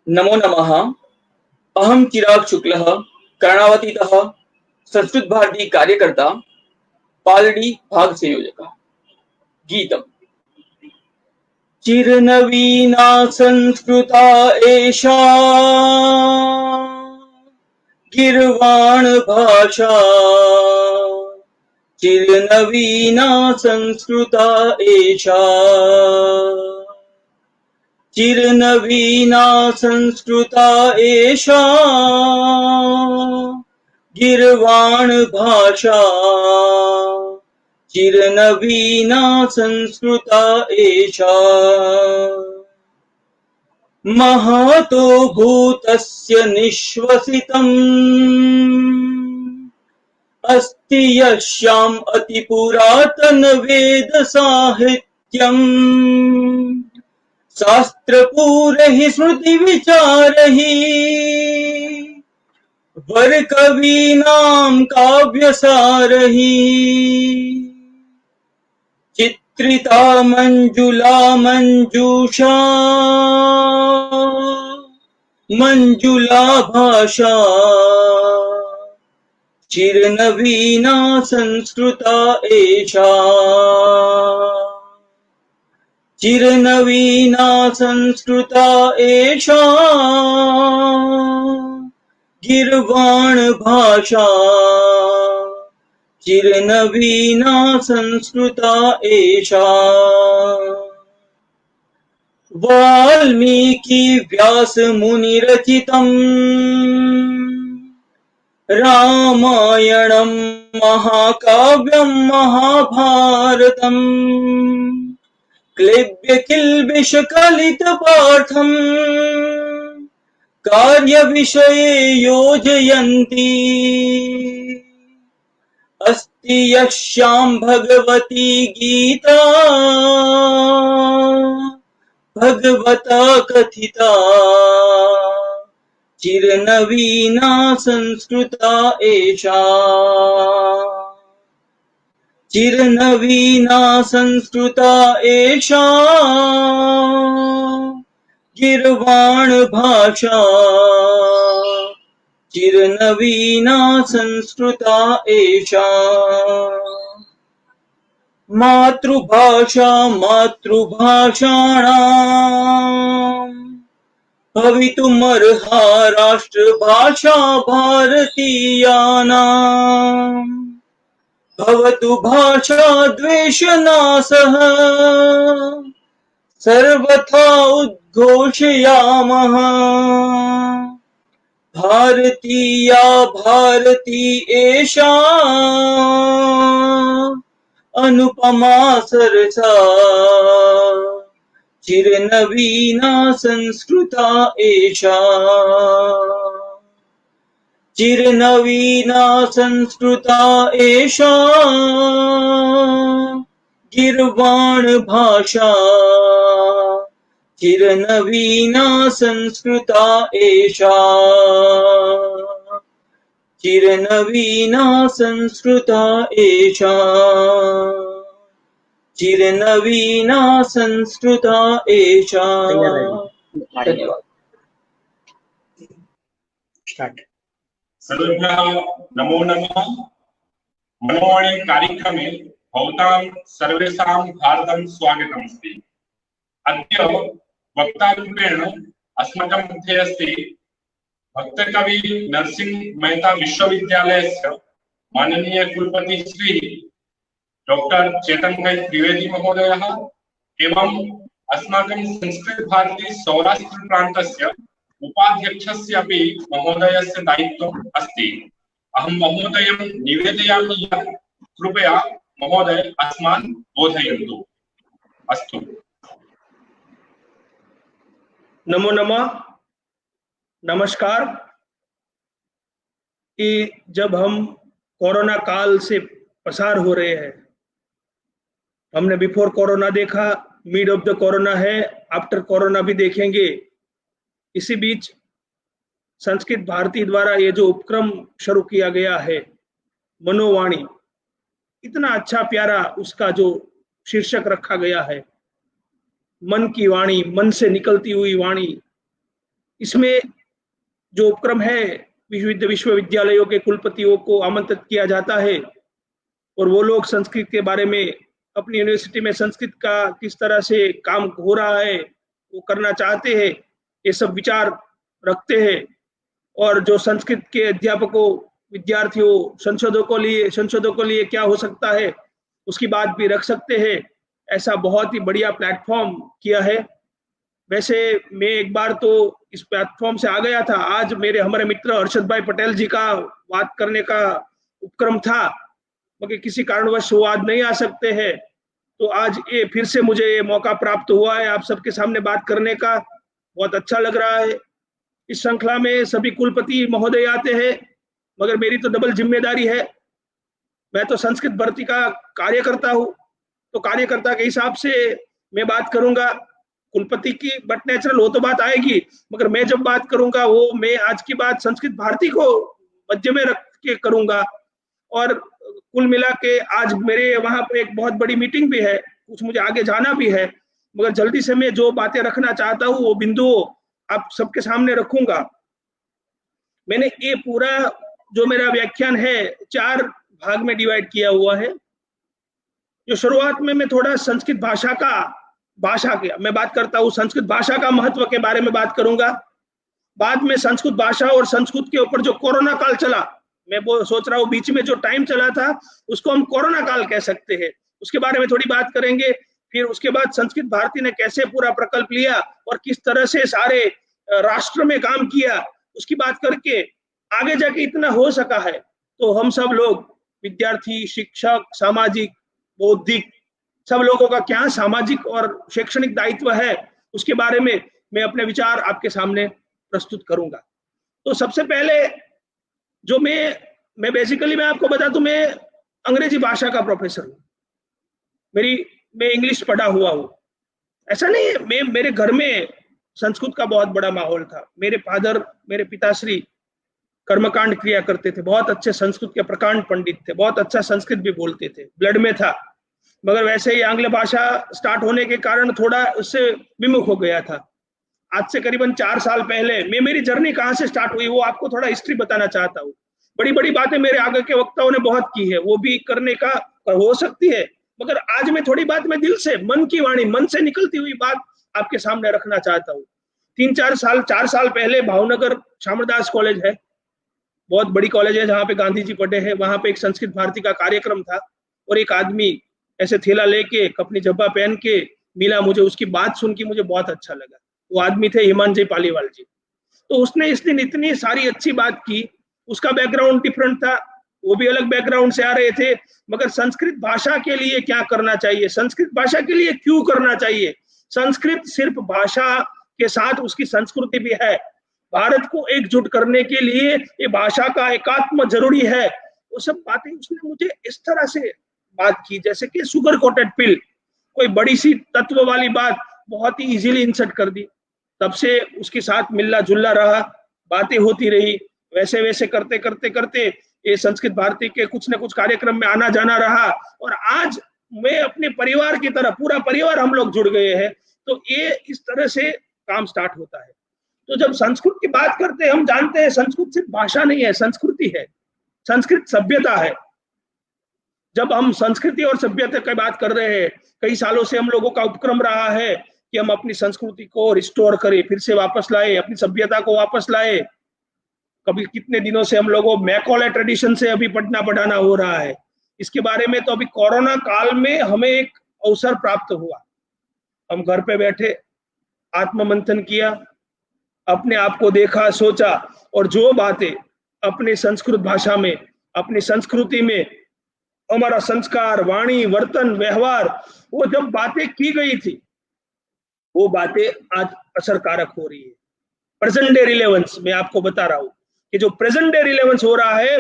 नमो नमः। अहं चिराग शुक्लः, कर्णावतीतः संस्कृत भारती कार्यकर्ता, पालड़ी भाग संयोजकः। गीतम्। चिरनवीना संस्कृता एषा गीर्वाण भाषा, चिरनवीना संस्कृता एषा चिरनवीना संस्कृता एषा गीर्वाण भाषा, चिरनवीना संस्कृता एषा महतो भूतस्य निश्वसितम् अस्ति यस्याम् अतिपुरातन वेद साहित्यम् शास्त्रपूरहि स्मृति विचारहि वर कवीनां काव्यसारहि चित्रिता मंजुला मंजूषा मंजुला भाषा, चिरनवीना संस्कृता एषा चिरनवीना संस्कृता एषा गीर्वाण भाषा, चिरनवीना संस्कृता एषा वाल्मीकि व्यास मुनि रचितम् रामायणं महाकाव्यं महाभारतम् क्लिब्य किल्बिषकलित पाठम् कार्य विषये योजयन्ति अस्ति यस्यां भगवती गीता भगवता कथिता चिरनवीना संस्कृता एषा चिरनवीना संस्कृता एषा गीर्वाण भाषा, चिरनवीना संस्कृता एषा मातृभाषा मातृभाषाणाम् भवितुमर्हा राष्ट्रभाषा भारतीयानाम् भवतु भाषा द्वेषनाशः सर्वथा उद्घोषयामः भारतीया भारती एषा अनुपमा सरसा चिरनवीना संस्कृता एषा चिरनवीना संस्कृता एषा गीर्वाण भाषा, चिरनवीना संस्कृता एषा चिरनवीना संस्कृता एषा चिरनवीना संस्कृता एषा। धन्यवाद। सर्वेभ्यः नमो नमः। मनोवाणी कार्यक्रमे भवतां सर्वेषां हार्दं स्वागतमस्ति। अद्य वक्तारूपेण अस्माकं मध्ये अस्ति भक्तकवि नरसिंह मेहता विश्वविद्यालयस्य माननीय कुलपति श्री डॉक्टर चेतन भाई त्रिवेदी महोदयः एवं अस्माकं संस्कृत भारती सौराष्ट्र प्रान्तस्य उपाध्यक्षस्य अपि महोदयस्य दायित्वम् अस्ति। अहं महोदयं निवेदयामि यत् कृपया महोदय अस्मान् बोधयन्तु। अस्तु। नमो नमः, नमस्कार। कि जब हम कोरोना काल से पसार हो रहे हैं, हमने बिफोर कोरोना देखा, मिड ऑफ द कोरोना है, आफ्टर कोरोना भी देखेंगे। इसी बीच संस्कृत भारती द्वारा ये जो उपक्रम शुरू किया गया है मनोवाणी, इतना अच्छा प्यारा उसका जो शीर्षक रखा गया है, मन की वाणी, मन से निकलती हुई वाणी। इसमें जो उपक्रम है, विश्वविद्यालयों के कुलपतियों को आमंत्रित किया जाता है और वो लोग संस्कृत के बारे में अपनी यूनिवर्सिटी में संस्कृत का किस तरह से काम हो रहा है वो करना चाहते हैं, ये सब विचार रखते हैं। और जो संस्कृत के अध्यापकों, विद्यार्थियों, संशोधकों के लिए क्या हो सकता है उसकी बात भी रख सकते हैं। ऐसा बहुत ही बढ़िया प्लेटफॉर्म किया है। वैसे मैं एक बार तो इस प्लेटफॉर्म से आ गया था, आज हमारे मित्र हर्षद भाई पटेल जी का बात करने का उपक्रम था, मगर किसी कारणवश वो आज नहीं आ सकते हैं, तो आज ये फिर से मुझे ये मौका प्राप्त हुआ है आप सबके सामने बात करने का। बहुत अच्छा लग रहा है। इस श्रृंखला में सभी कुलपति महोदय आते हैं, मगर मेरी तो डबल जिम्मेदारी है। मैं तो संस्कृत भर्ती का कार्यकर्ता हूँ, तो कार्यकर्ता के हिसाब से मैं बात करूंगा। कुलपति की बट नेचुरल हो तो बात आएगी, मगर मैं जब बात करूंगा वो मैं आज की बात संस्कृत भारती को मध्य में रख के करूंगा। और कुल मिला के आज मेरे वहां पर एक बहुत बड़ी मीटिंग भी है, कुछ मुझे आगे जाना भी है, मगर जल्दी से मैं जो बातें रखना चाहता हूँ वो बिंदु आप सबके सामने रखूंगा। मैंने ये पूरा जो मेरा व्याख्यान है 4 भाग में डिवाइड किया हुआ है। जो शुरुआत में मैं थोड़ा संस्कृत भाषा के मैं बात करता हूँ, संस्कृत भाषा का महत्व के बारे में बात करूंगा। बाद में संस्कृत भाषा और संस्कृत के ऊपर जो कोरोना काल चला, मैं वो सोच रहा हूँ बीच में जो टाइम चला था उसको हम कोरोना काल कह सकते हैं, उसके बारे में थोड़ी बात करेंगे। फिर उसके बाद संस्कृत भारती ने कैसे पूरा प्रकल्प लिया और किस तरह से सारे राष्ट्र में काम किया उसकी बात करके आगे जाके इतना हो सका है, तो हम सब लोग विद्यार्थी, शिक्षक, सामाजिक, बौद्धिक, सब लोगों का क्या सामाजिक और शैक्षणिक दायित्व है उसके बारे में मैं अपने विचार आपके सामने प्रस्तुत करूंगा। तो सबसे पहले जो मैं बेसिकली मैं आपको बता दूं, मैं अंग्रेजी भाषा का प्रोफेसर हूँ। मैं इंग्लिश पढ़ा हुआ हूँ, ऐसा नहीं है। मेरे घर में संस्कृत का बहुत बड़ा माहौल था। मेरे पिताश्री कर्मकांड क्रिया करते थे, बहुत अच्छे संस्कृत के प्रकांड पंडित थे, बहुत अच्छा संस्कृत भी बोलते थे, ब्लड में था। मगर वैसे ही आंग्ल भाषा स्टार्ट होने के कारण थोड़ा उससे विमुख हो गया था। आज से करीबन 4 साल पहले मेरी जर्नी कहाँ से स्टार्ट हुई वो आपको थोड़ा हिस्ट्री बताना चाहता हूँ। बड़ी बड़ी बातें मेरे आगे के वक्ताओं ने बहुत की है, वो भी करने का हो सकती है, मगर आज मैं थोड़ी बात में दिल से, मन की वाणी, मन से निकलती हुई बात आपके सामने रखना चाहता हूँ। 4 साल पहले भावनगर शामरदास कॉलेज है, बहुत बड़ी कॉलेज है जहाँ पे गांधी जी पढ़े हैं, वहां पे एक संस्कृत भारती का कार्यक्रम था और एक आदमी ऐसे थैला लेके कपनी जब्बा पहन के मिला मुझे। उसकी बात सुन के मुझे बहुत अच्छा लगा। वो आदमी थे हिमांजय पालीवाल जी। तो उसने इस दिन इतनी सारी अच्छी बात की। उसका बैकग्राउंड डिफरेंट था, वो भी अलग बैकग्राउंड से आ रहे थे, मगर संस्कृत भाषा के लिए क्या करना चाहिए, संस्कृत भाषा के लिए क्यों करना चाहिए, संस्कृत सिर्फ भाषा के साथ उसकी संस्कृति भी है। भारत को एकजुट करने के लिए ये भाषा का एकात्म जरूरी है। वो सब बातें उसने मुझे इस तरह से बात की जैसे कि शुगर कोटेड पिल, कोई बड़ी सी तत्व वाली बात बहुत ही इजीली इंसर्ट कर दी। तब से उसके साथ मिलना जुलना रहा, बातें होती रही, वैसे वैसे करते करते करते ये संस्कृत भारती के कुछ न कुछ कार्यक्रम में आना जाना रहा और आज मैं अपने परिवार की तरह, पूरा परिवार हम लोग जुड़ गए हैं। तो ये इस तरह से काम स्टार्ट होता है। तो जब संस्कृत की बात करते हैं, हम जानते हैं संस्कृत सिर्फ भाषा नहीं है, संस्कृति है, संस्कृत सभ्यता है। जब हम संस्कृति और सभ्यता की बात कर रहे हैं, कई सालों से हम लोगों का उपक्रम रहा है कि हम अपनी संस्कृति को रिस्टोर करें, फिर से वापस लाए, अपनी सभ्यता को वापस लाए। कभी कितने दिनों से हम लोगों मैकॉले ट्रेडिशन से अभी पढ़ना पढ़ाना हो रहा है। इसके बारे में तो अभी कोरोना काल में हमें एक अवसर प्राप्त हुआ। हम घर पे बैठे आत्ममंथन किया, अपने आप को देखा, सोचा और जो बातें अपनी संस्कृत भाषा में, अपनी संस्कृति में, हमारा संस्कार, वाणी, वर्तन, व्यवहार, वो जब बातें की गई थी वो बातें आज असरकारक हो रही है। प्रेजेंट डे रिलेवेंस मैं आपको बता रहा हूं कि जो प्रेजेंट डे रिलेवेंस हो रहा है,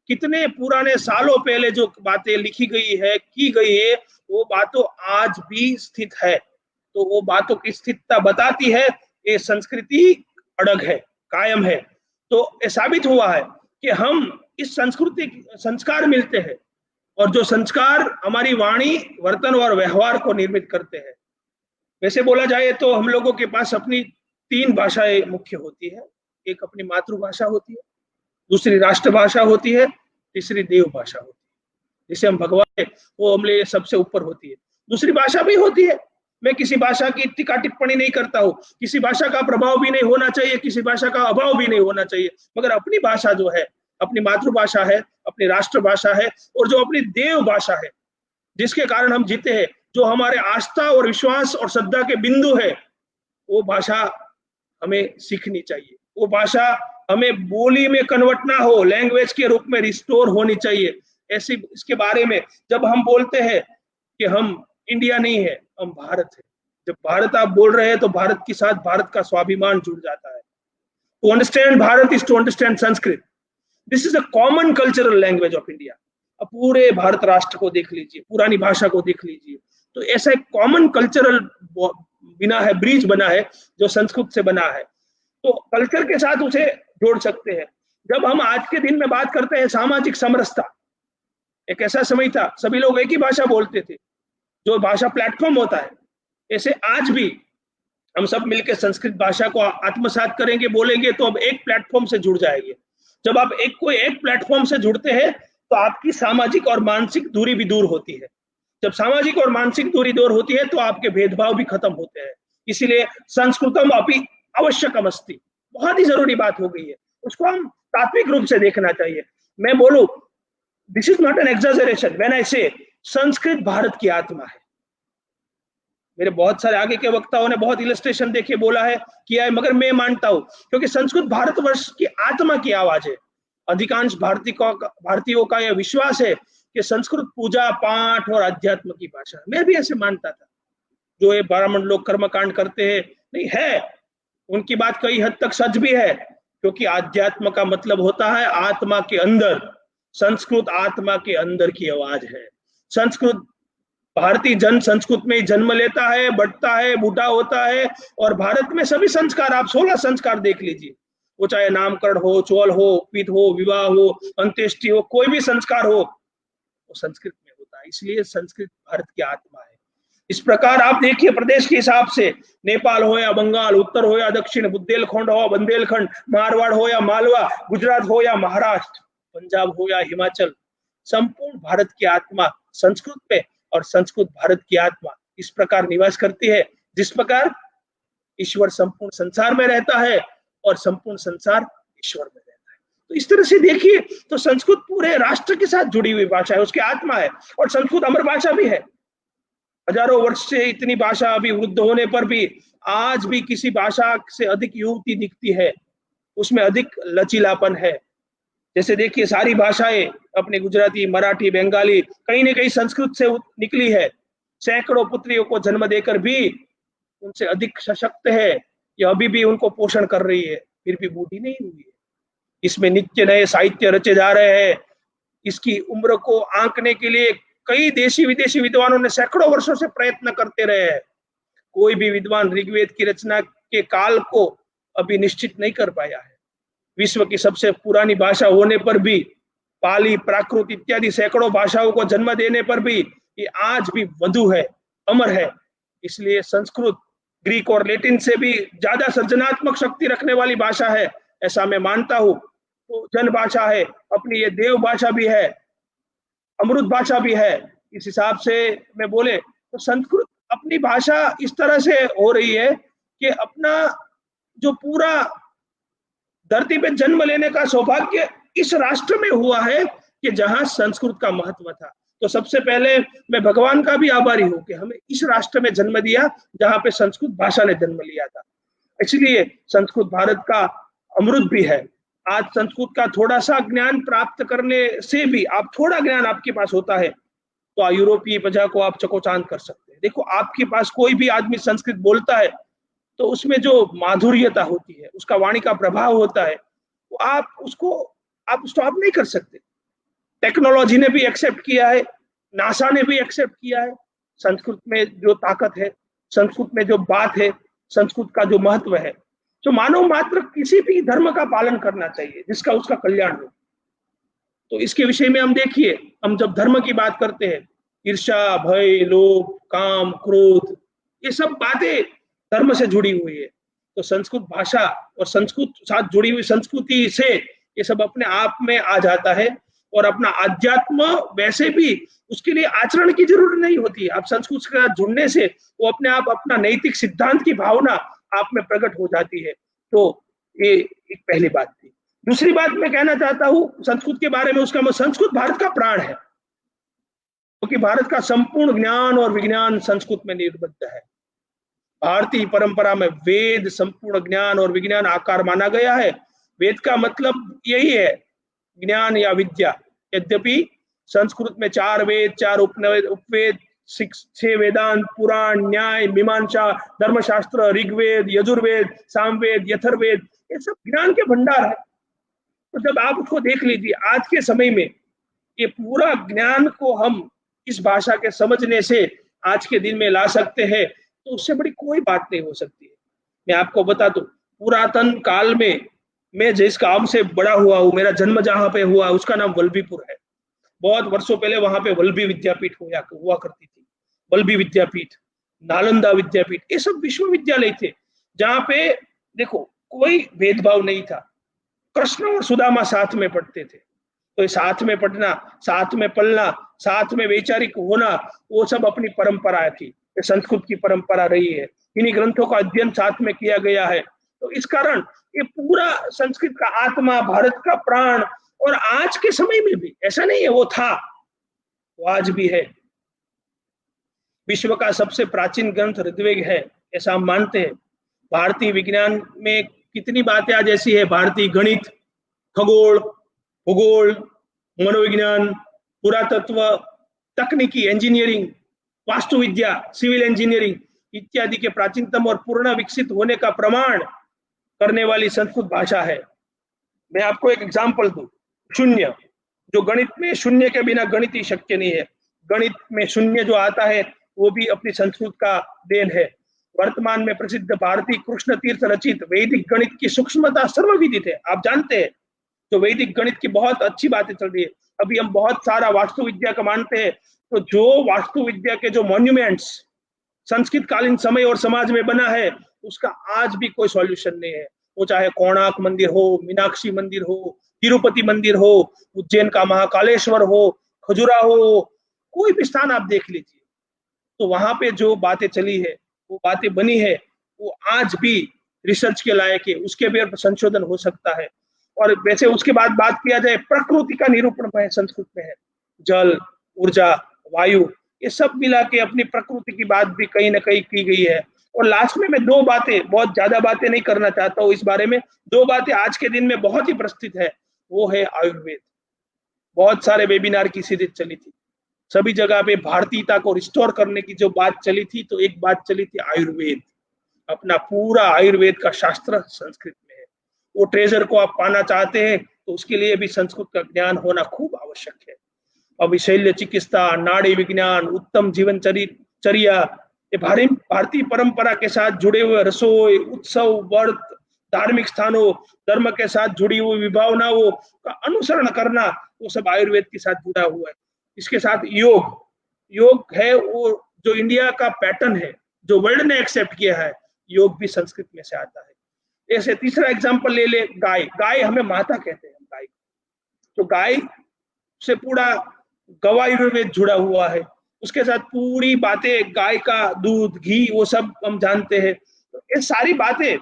कितने पुराने सालों पहले जो बातें लिखी गई है, की गई है, वो बातों आज भी स्थित है। तो वो बातों की स्थिरता बताती है ये संस्कृति अड़ग है, कायम है। तो ये साबित हुआ है कि हम इस संस्कृति संस्कार मिलते हैं और जो संस्कार हमारी वाणी, वर्तन और व्यवहार को निर्मित करते हैं। वैसे बोला जाए तो हम लोगों के पास अपनी 3 भाषाएं मुख्य होती है। एक अपनी मातृभाषा होती है, दूसरी राष्ट्रभाषा होती है, तीसरी देव भाषा होती है, जिसे हम भगवान है वो हमले सबसे ऊपर होती है। दूसरी भाषा भी होती है, मैं किसी भाषा की टीका टिप्पणी नहीं करता हूँ, किसी भाषा का प्रभाव भी नहीं होना चाहिए, किसी भाषा का अभाव भी नहीं होना चाहिए, मगर अपनी भाषा जो है, अपनी मातृभाषा है, अपनी राष्ट्रभाषा है, और जो अपनी देव भाषा है, जिसके कारण हम जीते हैं, जो हमारे आस्था और विश्वास और श्रद्धा के बिंदु है, वो भाषा हमें सीखनी चाहिए। वो भाषा हमें बोली में कन्वर्ट ना हो, लैंग्वेज के रूप में रिस्टोर होनी चाहिए। ऐसी इसके बारे में जब हम बोलते हैं कि हम इंडिया नहीं है, हम भारत है, जब भारत आप बोल रहे हैं तो भारत के साथ भारत का स्वाभिमान जुड़ जाता है। To understand Bharat is to understand Sanskrit. This is a common cultural language of India. अब पूरे भारत राष्ट्र को देख लीजिए, पुरानी भाषा को देख लीजिए, तो ऐसा एक कॉमन कल्चरल बिना है, ब्रिज बना है जो संस्कृत से बना है, तो कल्चर के साथ उसे जोड़ सकते हैं। जब हम आज के दिन में बात करते हैं सामाजिक समरसता, एक ऐसा समय था सभी लोग एक ही भाषा बोलते थे, जो भाषा प्लेटफॉर्म होता है, ऐसे आज भी हम सब मिलकर संस्कृत भाषा को आत्मसात करेंगे, बोलेंगे तो अब एक प्लेटफॉर्म से जुड़ जाएंगे। जब आप एक प्लेटफॉर्म से जुड़ते हैं तो आपकी सामाजिक और मानसिक दूरी भी दूर होती है। जब सामाजिक और मानसिक दूरी दूर होती है तो आपके भेदभाव भी खत्म होते हैं। इसीलिए संस्कृतम अपि आवश्यकम अस्ति, बहुत ही जरूरी बात हो गई है, उसको हम तात्विक रूप से देखना चाहिए। मैं बोलूं, this is not an exaggeration when I say Sanskrit Bharat की आत्मा है। मेरे बहुत सारे आगे के वक्ताओं ने बहुत इलस्ट्रेशन देके बोला है, किया है, मगर मैं मानता हूं क्योंकि संस्कृत भारतवर्ष की आत्मा की आवाज है। अधिकांश भारतीयों का यह विश्वास है कि संस्कृत पूजा पाठ और अध्यात्म की भाषा है। मैं भी ऐसे मानता था। जो ये ब्राह्मण लोग कर्मकांड करते हैं, नहीं है, उनकी बात कई हद तक सच भी है, क्योंकि आध्यात्म का मतलब होता है आत्मा के अंदर। संस्कृत आत्मा के अंदर की आवाज है। संस्कृत, भारतीय जन संस्कृत में जन्म लेता है, बढ़ता है, बूढ़ा होता है, और भारत में सभी संस्कार, आप 16 संस्कार देख लीजिए, वो चाहे नामकरण हो, चौल हो, पित हो, विवाह हो, अंत्येष्टि हो, कोई भी संस्कार हो, वो संस्कृत में होता है। इसलिए संस्कृत भारत की आत्मा है। इस प्रकार आप देखिए, प्रदेश के हिसाब से नेपाल हो या बंगाल, उत्तर हो या दक्षिण, बुंदेलखंड हो, बुंदेलखंड, मारवाड़ हो या मालवा, गुजरात हो या महाराष्ट्र, पंजाब हो या हिमाचल, संपूर्ण भारत की आत्मा संस्कृत पे, और संस्कृत भारत की आत्मा इस प्रकार निवास करती है जिस प्रकार ईश्वर संपूर्ण संसार में रहता है और संपूर्ण संसार ईश्वर में रहता है। तो इस तरह से देखिए, तो संस्कृत पूरे राष्ट्र के साथ जुड़ी हुई भाषा है, उसकी आत्मा है, और संस्कृत अमर भाषा भी है। हजारों वर्ष से इतनी भाषा अभी वृद्ध होने पर भी आज भी किसी भाषा से अधिक युवती दिखती है, उसमें अधिक लचीलापन है। जैसे देखिए, सारी भाषाएं अपने गुजराती, मराठी, बंगाली कहीं न कहीं संस्कृत से निकली है। सैकड़ों पुत्रियों को जन्म देकर भी उनसे अधिक सशक्त है, यह अभी भी उनको पोषण कर रही है, फिर भी बूढ़ी नहीं हुई है। इसमें नित्य नए साहित्य रचे जा रहे हैं। इसकी उम्र को आंकने के लिए कई देशी विदेशी विद्वानों ने सैकड़ों वर्षों से प्रयत्न करते रहे हैं। कोई भी विद्वान ऋग्वेद की रचना के काल को अभी निश्चित नहीं कर पाया है। विश्व की सबसे पुरानी भाषा होने पर भी, पाली, प्राकृत इत्यादि सैकड़ों भाषाओं को जन्म देने पर भी ये आज भी वधु है, अमर है। इसलिए संस्कृत ग्रीक और लैटिन से भी ज्यादा सृजनात्मक शक्ति रखने वाली भाषा है, ऐसा मैं मानता हूं। तो जन भाषा है, अपनी ये देव भाषा भी है, अमृत भाषा भी है। इस हिसाब से मैं बोले तो संस्कृत अपनी भाषा इस तरह से हो रही है कि अपना जो पूरा धरती पे जन्म लेने का सौभाग्य इस राष्ट्र में हुआ है कि जहां संस्कृत का महत्व था। तो सबसे पहले मैं भगवान का भी आभारी हूं कि हमें इस राष्ट्र में जन्म दिया जहां पे संस्कृत भाषा ने जन्म लिया था। इसलिए संस्कृत भारत का अमृत भी है। आज संस्कृत का थोड़ा सा ज्ञान प्राप्त करने से भी, आप थोड़ा ज्ञान आपके पास होता है तो यूरोपीय प्रजा को आप चकोचांद कर सकते हैं। देखो, आपके पास कोई भी आदमी संस्कृत बोलता है तो उसमें जो माधुर्यता होती है, उसका वाणी का प्रभाव होता है, वो आप स्टॉप नहीं कर सकते। टेक्नोलॉजी ने भी एक्सेप्ट किया है, नासा ने भी एक्सेप्ट किया है। संस्कृत में जो ताकत है, संस्कृत में जो बात है, संस्कृत का जो महत्व है, जो मानव मात्र किसी भी धर्म का पालन करना चाहिए जिसका उसका कल्याण हो। तो इसके विषय में हम देखिए, हम जब धर्म की बात करते हैं, ईर्ष्या, भय, लोभ, काम, क्रोध, ये सब बातें धर्म से जुड़ी हुई है। तो संस्कृत भाषा और संस्कृत साथ जुड़ी हुई संस्कृति से ये सब अपने आप में आ जाता है। और अपना अध्यात्म वैसे भी उसके लिए आचरण की जरूरत नहीं होती। आप संस्कृत के साथ जुड़ने से वो अपने आप अपना नैतिक सिद्धांत की भावना आप में प्रकट हो जाती है। तो ये एक पहली बात थी। दूसरी बात मैं कहना चाहता हूँ संस्कृत के बारे में, उसका संस्कृत भारत का प्राण है, क्योंकि भारत का संपूर्ण ज्ञान और विज्ञान संस्कृत में निबद्ध है। भारतीय परंपरा में वेद संपूर्ण ज्ञान और विज्ञान आकार माना गया है। वेद का मतलब यही है, ज्ञान या विद्या। यद्यपि संस्कृत में 4 वेद, 4 उपवेद, 6 वेदांत, पुराण, न्याय, मीमांसा, धर्मशास्त्र, ऋग्वेद, यजुर्वेद, सामवेद, यथर्वेद, ये सब ज्ञान के भंडार है। तो जब आप उसको देख लीजिए, आज के समय में ये पूरा ज्ञान को हम इस भाषा के समझने से आज के दिन में ला सकते हैं, तो उससे बड़ी कोई बात नहीं हो सकती है। मैं आपको बता दूं, पुरातन काल में मैं जिस गांव से बड़ा हुआ हूँ, मेरा जन्म जहां पे हुआ उसका नाम वल्लभीपुर है। बहुत वर्षों पहले वहां पे वल्लभी विद्यापीठ हुआ करती थी। वल्लभी विद्यापीठ, नालंदा विद्यापीठ, ये सब विश्वविद्यालय थे जहाँ पे देखो कोई भेदभाव नहीं था। कृष्ण और सुदामा साथ में पढ़ते थे, तो साथ में पढ़ना, साथ में पलना, साथ में वैचारिक होना, वो सब अपनी परंपरा थी। संस्कृत की परंपरा रही है। इन्हीं ग्रंथों का अध्ययन साथ में किया गया है। तो इस कारण ये पूरा संस्कृत का आत्मा, भारत का प्राण, और आज के समय में भी ऐसा नहीं है वो था, वो आज भी है। विश्व का सबसे प्राचीन ग्रंथ ऋग्वेद है, ऐसा हम मानते हैं। भारतीय विज्ञान में कितनी बातें आज ऐसी है, भारतीय गणित, खगोल, भूगोल, मनोविज्ञान, पुरातत्व, तकनीकी, इंजीनियरिंग, वास्तुविद्या, सिविल इंजीनियरिंग इत्यादि के प्राचीनतम और पूर्ण विकसित होने का प्रमाण करने वाली संस्कृत भाषा है। मैं आपको एक एग्जांपल दूं, शून्य, जो गणित में शून्य के बिना गणित ही शक्य नहीं है। गणित में शून्य जो आता है वो भी अपनी संस्कृत का देन है। वर्तमान में प्रसिद्ध भारतीय कृष्ण तीर्थ रचित वैदिक गणित की सूक्ष्मता सर्वविदित है। आप जानते हैं, तो वैदिक गणित की बहुत अच्छी बातें चल रही है। अभी हम बहुत सारा वास्तुविद्या का मानते हैं, तो जो वास्तुविद्या के जो मॉन्यूमेंट्स संस्कृत कालीन समय और समाज में बना है, उसका आज भी कोई सॉल्यूशन नहीं है। वो चाहे कोणार्क मंदिर हो, मीनाक्षी मंदिर हो, तिरुपति मंदिर हो, उज्जैन का महाकालेश्वर हो, खजुराहो हो, कोई भी स्थान आप देख लीजिए, तो वहां पे जो बातें चली है, वो बातें बनी है, वो आज भी रिसर्च के लायक है। उसके भी संशोधन हो सकता है। और वैसे उसके बाद बात किया जाए, प्रकृति का निरूपण में संस्कृत में है। जल, ऊर्जा, वायु, ये सब मिला के अपनी प्रकृति की बात भी कहीं ना कहीं की गई है। और लास्ट में मैं 2 बातें, बहुत ज्यादा बातें नहीं करना चाहता हूँ इस बारे में, 2 बातें आज के दिन में बहुत ही प्रस्तुत है। वो है आयुर्वेद। बहुत सारे वेबिनार की सीरीज चली थी, सभी जगह पे भारतीयता को रिस्टोर करने की जो बात चली थी, तो एक बात चली थी आयुर्वेद। अपना पूरा आयुर्वेद का शास्त्र संस्कृत में है। वो ट्रेजर को आप पाना चाहते हैं तो उसके लिए भी संस्कृत का ज्ञान होना खूब आवश्यक है। अभी शल्य चिकित्सा, नाड़ी विज्ञान, उत्तम जीवन चर्या, ये भारतीय परंपरा के साथ जुड़े हुए रसोई, उत्सव, व्रत, धार्मिक स्थानों, धर्म के साथ जुड़ी हुई विभावनाओं का अनुसरण करना, वो सब आयुर्वेद के साथ जुड़ा हुआ है। इसके साथ योग है, वो जो इंडिया का पैटर्न है, जो वर्ल्ड ने एक्सेप्ट किया है, योग भी संस्कृत में से आता है। ऐसे तीसरा एग्जांपल ले ले, गाय हमें माता कहते हैं। गाय, तो गाय से पूरा गवा आयुर्वेद जुड़ा हुआ है। उसके साथ पूरी बातें, गाय का दूध, घी, वो सब हम जानते हैं। तो ये सारी बातें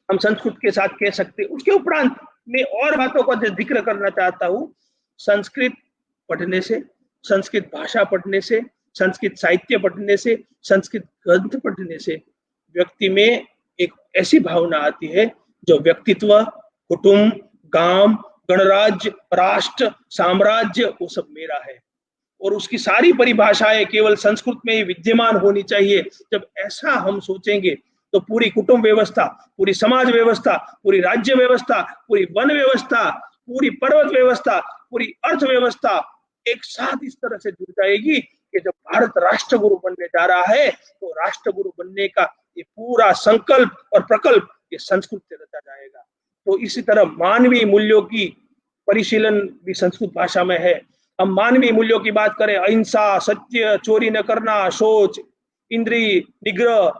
हम संस्कृत के साथ कह सकते हैं। उसके उपरांत मैं और बातों का जिक्र करना चाहता हूँ। संस्कृत पढ़ने से, संस्कृत भाषा पढ़ने से, संस्कृत साहित्य पढ़ने से, संस्कृत ग्रंथ पढ़ने से व्यक्ति में एक ऐसी भावना आती है जो व्यक्तित्व, कुटुंब, गांव, गणराज्य, राष्ट्र, साम्राज्य, वो सब मेरा है। और उसकी सारी परिभाषाएं केवल संस्कृत में ही विद्यमान होनी चाहिए। जब ऐसा हम सोचेंगे तो पूरी कुटुंब व्यवस्था, पूरी समाज व्यवस्था, पूरी राज्य व्यवस्था, पूरी वन व्यवस्था, पूरी पर्वत व्यवस्था, पूरी अर्थव्यवस्था एक साथ इस तरह से जुड़ जाएगी कि जब भारत राष्ट्रगुरु बनने जा रहा है, तो राष्ट्रगुरु बनने का ये पूरा संकल्प और प्रकल्प ये संस्कृत से रचा जाएगा। तो इसी तरह मानवीय मूल्यों की परिशीलन भी संस्कृत भाषा में है। हम मानवीय मूल्यों की बात करें, अहिंसा, सत्य, चोरी न करना, शौच, इंद्रिय निग्रह,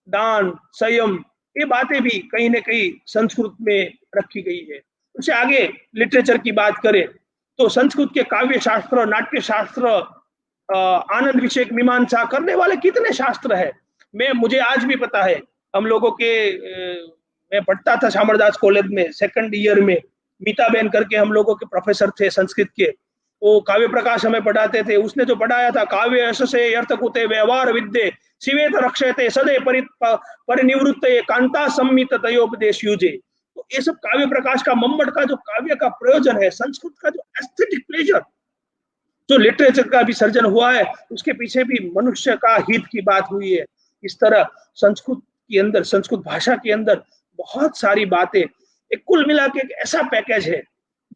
दान, संयम, ये बातें भी कहीं न कहीं संस्कृत में रखी गई है। उससे आगे लिटरेचर की बात करें तो संस्कृत के काव्य शास्त्र, नाट्य शास्त्र, आनंद विषयक मीमांसा करने वाले कितने शास्त्र है। मुझे आज भी पता है, हम लोगों के मैं पढ़ता था शामरदास कॉलेज में सेकंड ईयर में, मीताबेन करके हम लोगों के प्रोफेसर थे संस्कृत के, वो काव्य प्रकाश हमें पढ़ाते थे। उसने जो पढ़ाया था, काव्य यशसे अर्थकुते व्यवहार विद्ये शिवेत रक्षते सदे परिनिवृत्त कांता सम्मित तयोपदेश युजे। तो ये सब काव्य प्रकाश का, मम्मट का जो काव्य का प्रयोजन है, संस्कृत का जो एस्थेटिक प्लेजर, जो लिटरेचर का भी सर्जन हुआ है, उसके पीछे भी मनुष्य का हित की बात हुई है। इस तरह संस्कृत के अंदर, संस्कृत भाषा के अंदर बहुत सारी बातें, एक कुल मिला के एक ऐसा पैकेज है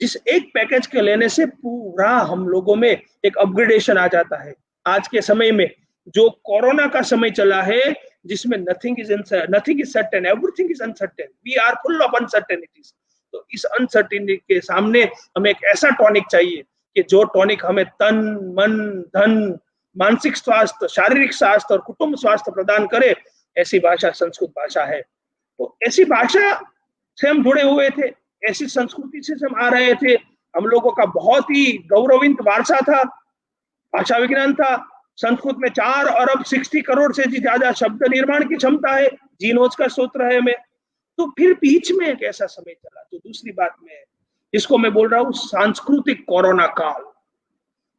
जिस एक पैकेज के लेने से पूरा हम लोगों में एक अपग्रेडेशन आ जाता है। आज के समय में जो कोरोना का समय चला है, जिसमें nothing is certain, everything is uncertain, we are full of uncertainties. तो इस अनसर्टेनिटी के सामने हमें एक ऐसा टॉनिक चाहिए कि जो टॉनिक हमें तन, मन, धन, मानसिक स्वास्थ्य, शारीरिक स्वास्थ्य और कुटुंब स्वास्थ्य प्रदान करे। ऐसी भाषा संस्कृत भाषा है। तो ऐसी भाषा से हम जुड़े हुए थे, ऐसी संस्कृति से हम आ रहे थे। हम लोगों का बहुत ही गौरवित वारसा था, भाषा विज्ञान था। संस्कृत में 4 अरब 60 करोड़ से ज्यादा शब्द निर्माण की क्षमता है, जीनोज का सूत्र है में। तो फिर बीच में एक ऐसा समय चला, तो दूसरी बात में इसको मैं बोल रहा हूँ सांस्कृतिक कोरोना काल।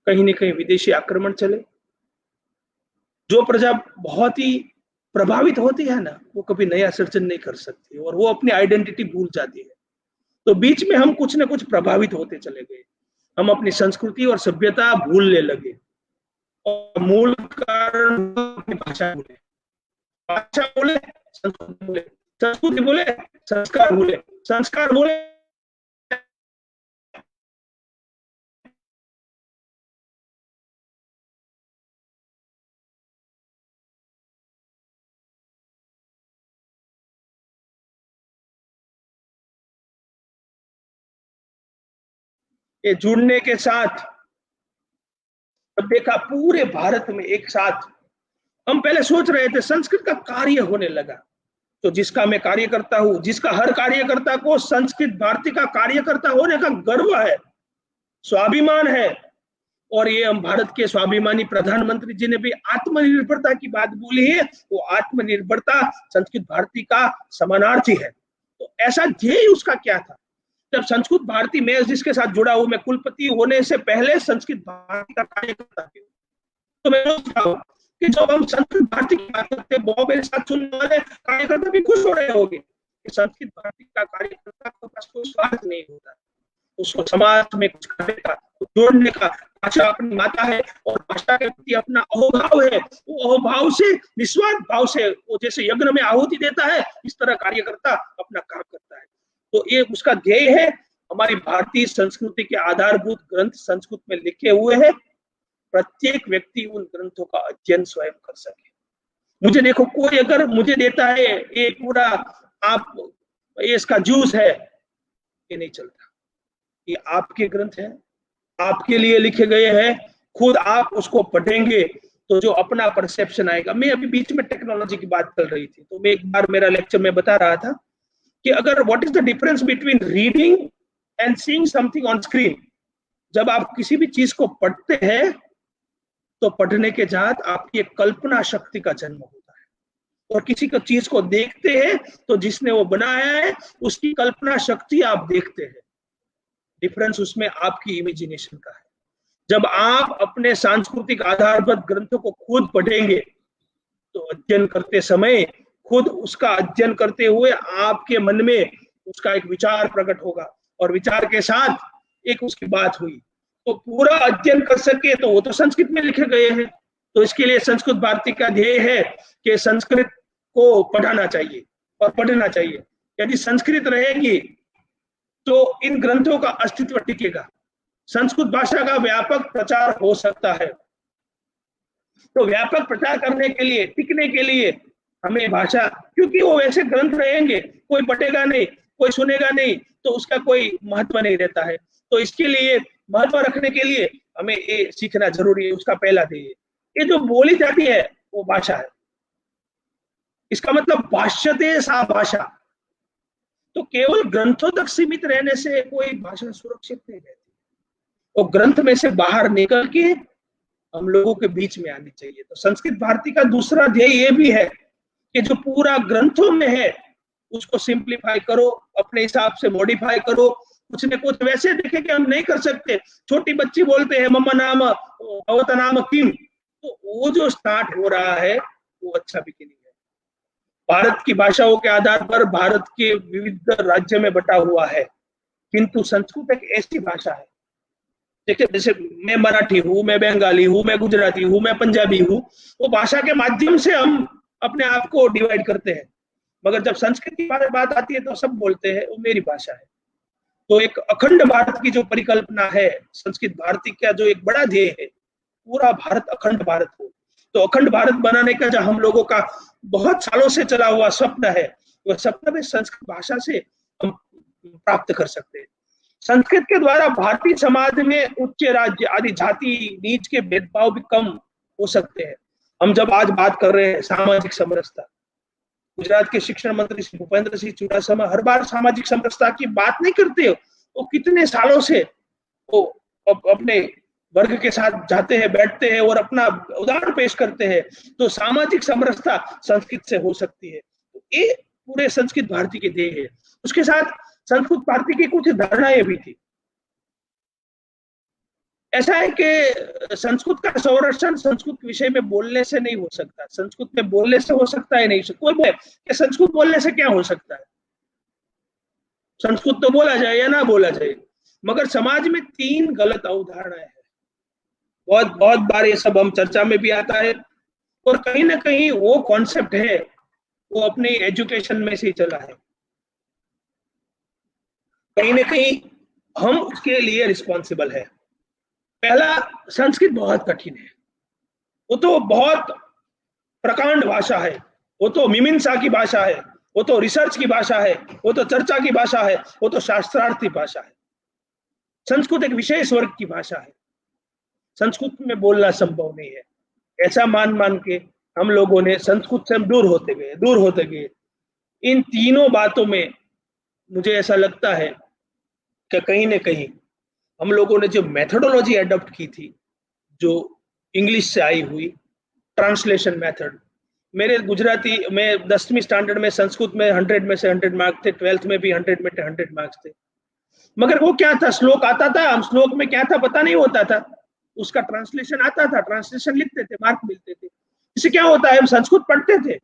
कहीं न कहीं विदेशी आक्रमण चले, जो प्रजा बहुत ही प्रभावित होती है ना, वो कभी नया सर्जन नहीं कर सकती और वो अपनी आइडेंटिटी भूल जाती है। तो बीच में हम कुछ न कुछ प्रभावित होते चले गए, हम अपनी संस्कृति और सभ्यता भूलने लगे और मूल कारण अपनी भाषा बोले, भाषा बोले, संस्कृति बोले, संस्कृति बोले, संस्कार बोले, संस्कार बोले, ये जुड़ने के साथ अब देखा पूरे भारत में एक साथ। हम पहले सोच रहे थे संस्कृत का कार्य होने लगा, तो जिसका मैं कार्य करता हूं, जिसका हर कार्यकर्ता को संस्कृत भारती का कार्यकर्ता होने का गर्व है, स्वाभिमान है। और ये हम भारत के स्वाभिमानी प्रधानमंत्री जी ने भी आत्मनिर्भरता की बात बोली है, वो आत्मनिर्भरता संस्कृत भारती का समानार्थी है। तो ऐसा ध्येय उसका क्या था? जब संस्कृत भारती, मैं जिसके साथ जुड़ा हूं, मैं कुलपति होने से पहले संस्कृत भारती का कार्यकर्ता था। तो मैं सोचता हूं कि जब हम संस्कृत भारती की बात करते हैं, बहुत मेरे साथ सुनने वाले कार्यकर्ता भी खुश हो रहे होंगे कि संस्कृत भारती का कार्यकर्ता के पास कोई स्वार्थ नहीं होता, उसको समाज में कुछ करने का, जोड़ने का। भाषा अपनी माता है और भाषा के प्रति अपना अहोभाव है, वो अहोभाव से, निस्वार्थ भाव से, वो जैसे यज्ञ में आहुति देता है, इस तरह कार्यकर्ता अपना काम करता है। तो ये उसका ध्येय है। हमारी भारतीय संस्कृति के आधारभूत ग्रंथ संस्कृत में लिखे हुए हैं, प्रत्येक व्यक्ति उन ग्रंथों का अध्ययन स्वयं कर सके। मुझे देखो, कोई अगर मुझे देता है ये पूरा, आप ये इसका जूस है, ये नहीं चलता। ये आपके ग्रंथ हैं, आपके लिए लिखे गए हैं, खुद आप उसको पढ़ेंगे तो जो अपना परसेप्शन आएगा। मैं अभी बीच में टेक्नोलॉजी की बात चल रही थी, तो मैं एक बार मेरा लेक्चर में बता रहा था कि अगर what is the difference between reading and seeing something on screen. जब आप किसी भी चीज को पढ़ते हैं तो पढ़ने के साथ आपकी एक कल्पना शक्ति का जन्म होता है, और किसी को चीज को देखते हैं तो जिसने वो बनाया है उसकी कल्पना शक्ति आप देखते हैं। डिफरेंस उसमें आपकी इमेजिनेशन का है। जब आप अपने सांस्कृतिक आधारभूत ग्रंथों को खुद पढ़ेंगे तो अध्ययन करते समय, खुद उसका अध्ययन करते हुए आपके मन में उसका एक विचार प्रकट होगा, और विचार के साथ एक उसकी बात हुई, तो पूरा अध्ययन कर सके तो वो तो संस्कृत में लिखे गए हैं। तो इसके लिए संस्कृत भारती का ध्येय है कि संस्कृत को पढ़ाना चाहिए और पढ़ना चाहिए। यदि संस्कृत रहेगी तो इन ग्रंथों का अस्तित्व टिकेगा, संस्कृत भाषा का व्यापक प्रचार हो सकता है। तो व्यापक प्रचार करने के लिए, टिकने के लिए हमें भाषा, क्योंकि वो ऐसे ग्रंथ रहेंगे, कोई पढ़ेगा नहीं, कोई सुनेगा नहीं, तो उसका कोई महत्व नहीं रहता है। तो इसके लिए महत्व रखने के लिए हमें ये सीखना जरूरी है। उसका पहला ध्येय, ये जो बोली जाती है वो भाषा है, इसका मतलब भाष्यते सा भाषा। तो केवल ग्रंथों तक सीमित रहने से कोई भाषा सुरक्षित नहीं रहती, तो ग्रंथ में से बाहर निकल के हम लोगों के बीच में आनी चाहिए। तो संस्कृत भारती का दूसरा ध्येय ये भी है कि जो पूरा ग्रंथों में है उसको सिंप्लीफाई करो, अपने हिसाब से मॉडिफाई करो, कुछ न कुछ वैसे देखे कि हम नहीं कर सकते। छोटी बच्ची बोलते हैं मम्मा नाम भवता नाम किम, तो वो जो स्टार्ट हो रहा है वो अच्छा बिगिनिंग है। भारत की भाषाओं के आधार पर भारत के विविध राज्य में बटा हुआ है, किंतु संस्कृत एक ऐसी भाषा है, देखिए जैसे मैं मराठी हूँ, मैं बंगाली हूँ, मैं गुजराती हूँ, मैं पंजाबी हूँ, वो भाषा के माध्यम से हम अपने आप को डिवाइड करते हैं, मगर जब संस्कृत की बात आती है तो सब बोलते हैं वो मेरी भाषा है। तो एक अखंड भारत की जो परिकल्पना है, संस्कृत भारती का जो एक बड़ा ध्येय है, पूरा भारत अखंड भारत हो। तो अखंड भारत बनाने का जो हम लोगों का बहुत सालों से चला हुआ स्वप्न है, वह सपना भी संस्कृत भाषा से हम प्राप्त कर सकते हैं। संस्कृत के द्वारा भारतीय समाज में उच्च राज्य आदि जाति नीच के भेदभाव भी कम हो सकते हैं। हम जब आज बात कर रहे हैं सामाजिक समरसता, गुजरात के शिक्षण मंत्री श्री भूपेंद्र सिंह चुडासमा हर बार सामाजिक समरसता की बात नहीं करते, वो कितने सालों से वो अपने वर्ग के साथ जाते हैं, बैठते हैं और अपना उदाहरण पेश करते हैं। तो सामाजिक समरसता संस्कृत से हो सकती है, तो ये पूरे संस्कृत भारती के ध्येय है। उसके साथ संस्कृत भारती की कुछ धारणाएं भी थी। ऐसा है कि संस्कृत का संरक्षण संस्कृत विषय में बोलने से नहीं हो सकता, संस्कृत में बोलने से हो सकता है नहीं। कोई बोले कि संस्कृत बोलने से क्या हो सकता है, संस्कृत तो बोला जाए या ना बोला जाए, मगर समाज में तीन गलत अवधारणाएं हैं। बहुत बहुत बार ये सब हम चर्चा में भी आता है, और कहीं ना कहीं वो कॉन्सेप्ट है वो अपने एजुकेशन में से चला है, कहीं ना कहीं हम उसके लिए रिस्पॉन्सिबल है। पहला, संस्कृत बहुत कठिन है, वो तो बहुत प्रकांड भाषा है, वो तो मीमांसा की भाषा है, वो तो रिसर्च की भाषा है, वो तो चर्चा की भाषा है, वो तो शास्त्रार्थी भाषा है। संस्कृत एक विशेष वर्ग की भाषा है, संस्कृत में बोलना संभव नहीं है। ऐसा मान के हम लोगों ने संस्कृत से हम दूर होते गए। इन तीनों बातों में मुझे ऐसा लगता है कि कहीं ना कहीं हम लोगों ने जो मेथोडोलॉजी अडॉप्ट की थी, जो इंग्लिश से आई हुई ट्रांसलेशन मेथड, मेरे गुजराती में 10वीं स्टैंडर्ड में संस्कृत में 100 में से 100 मार्क्स थे, 12th में भी 100 में 100 मार्क्स थे, मगर वो क्या था, श्लोक आता था, हम श्लोक में क्या था पता नहीं होता था, उसका ट्रांसलेशन आता था, ट्रांसलेशन लिखते थे, मार्क मिलते थे। इससे क्या होता है, हम संस्कृत पढ़ते थे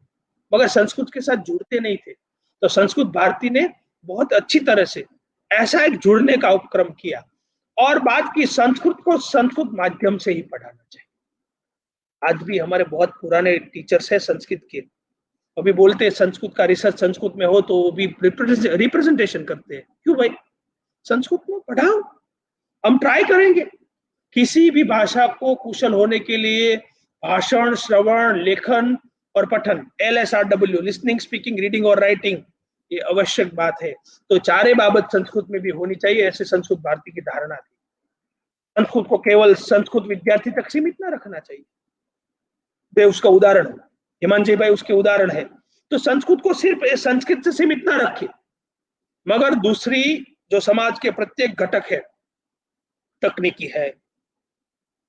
मगर संस्कृत के साथ जुड़ते नहीं थे। तो संस्कृत भारती ने बहुत अच्छी तरह से ऐसा एक जुड़ने का उपक्रम किया, और बात की संस्कृत को संस्कृत माध्यम से ही पढ़ाना चाहिए। आज भी हमारे बहुत पुराने टीचर्स हैं संस्कृत के, अभी बोलते हैं संस्कृत का रिसर्च संस्कृत में हो, तो वो भी रिप्रेजेंटेशन करते हैं। क्यों भाई, संस्कृत में पढ़ाओ, हम ट्राई करेंगे। किसी भी भाषा को कुशल होने के लिए भाषण, श्रवण, लेखन और पठन, LSRW, लिसनिंग, स्पीकिंग, रीडिंग और राइटिंग, ये आवश्यक बात है। तो चारे बाबत संस्कृत में भी होनी चाहिए, ऐसे संस्कृत भारती की धारणा थी। संस्कृत को केवल संस्कृत विद्यार्थी तक सीमित न रखना चाहिए, वे उसका उदाहरण है, हिमांशी भाई उसके उदाहरण है। तो संस्कृत को सिर्फ संस्कृत से सीमित न रखे, मगर दूसरी जो समाज के प्रत्येक घटक है, तकनीकी है,